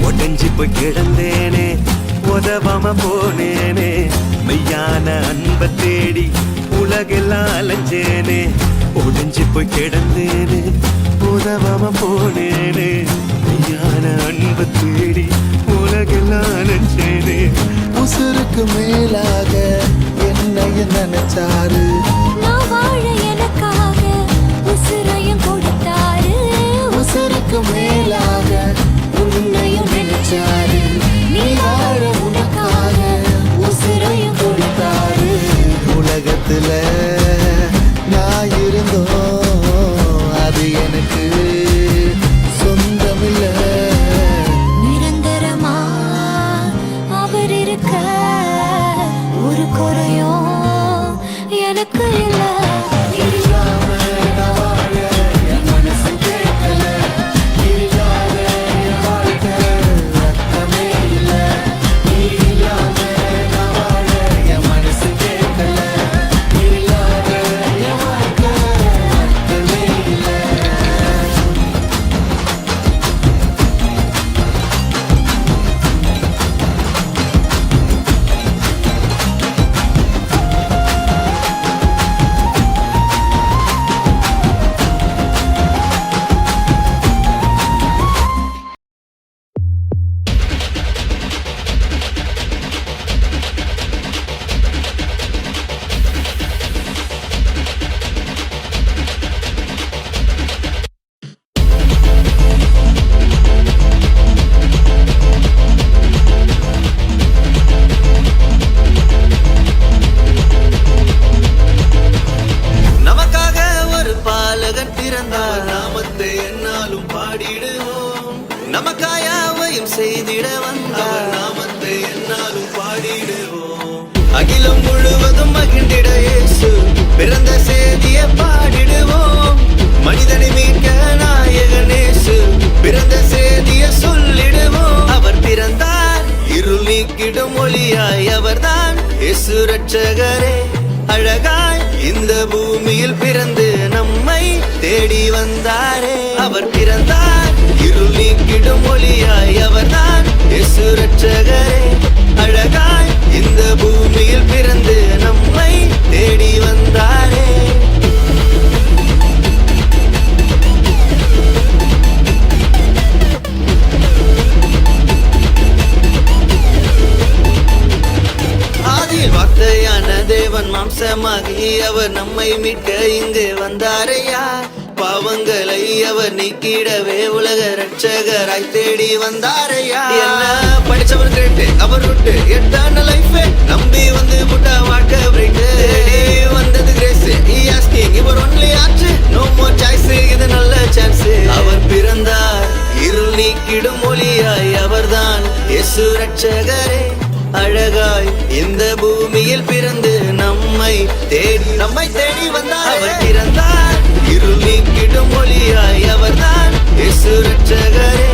உடைஞ்சு போய் கிடந்தேனே, உதவாம போனேனே. மெய்யான அன்பை தேடி உலகெல்லாம் அலைஞ்சேனே. உடைஞ்சு போய் கிடந்தேனே, உதவாம போனேனே. மெய்யான அன்பை தேடி உலகெல்லாம் அலைஞ்சேனே. உசுருக்கு மேலாக என்னைய நினைச்சாரு, நான் வாழ எனக்காக உசுரையும் கொடுத்தாரு. உசுருக்கு மேலாக உன்னையும் நினைச்சாரு, நீ வாழ உனக்காக உசுரையும் கொடுத்தாரு. உலகத்துல நான் இருந்தோம், அது எனக்கு சொந்தமில்ல. நிரந்தரமா அவர் இருக்க ஒரு குறையும் எனக்கு இல்ல. நாமத்தை என்னாலும் பாடிடுவோம். நமக்காயாவையும் செய்திட வந்தார், நாமத்தை என்னாலும் பாடிடுவோம். அகிலம் முழுவதும் மகிழ்ந்திட இயேசு பிறந்த செய்தியை பாடிடுவோம். மனிதனை மீட்க நாயகன் இயேசு பிறந்த செய்தியை சொல்லிடுவோம். அவர் பிறந்தார் இருள் நீக்கிடும் ஒளியாய், அவர்தான் இயேசு ரட்சகரே. அழகாய் இந்த பூமியில் பிறந்து நம்மை தேடி வந்தாரே. அவர் பிறந்தார் இருள் நீக்கிடும் ஒளியாய், அவர்தான் இயேசு ரட்சகரே. அழகாய் இந்த பூமியில் பிறந்து நம்மை தேடி வந்தாரே. ஆதியில் வார்த்தையான தேவன் மாம்சமாகி அவர் நம்மை மீட்க இங்கு வந்தாரையா. பாவங்களை அவர் நீக்கிடவே உலக ரட்சகராய் தேடி வந்தாரையா. என்ன படிச்சவர் கிரேட், அவர் விட்டு எட்டான லைஃப் நம்பி வந்து புட்டா வாழ்க்கை பிரேக். தேடி வந்தது கிரேஸ், he asking இவர் ஒன்லி ஆச்சு, no more choice, இது நல்ல சான்ஸ். அவர் பிறந்தார் இருள் நீக்கிடும் ஒளியாய், அவர்தான் இயேசு ரட்சகரே. அழகாய் இந்த பூமியில் பிறந்து நம்மை தேடி வந்தார். அவர் பிறந்தார் இருள் நீக்கிடும் ஒளியாய், அவர்தான் இயேசு ரட்சகரே.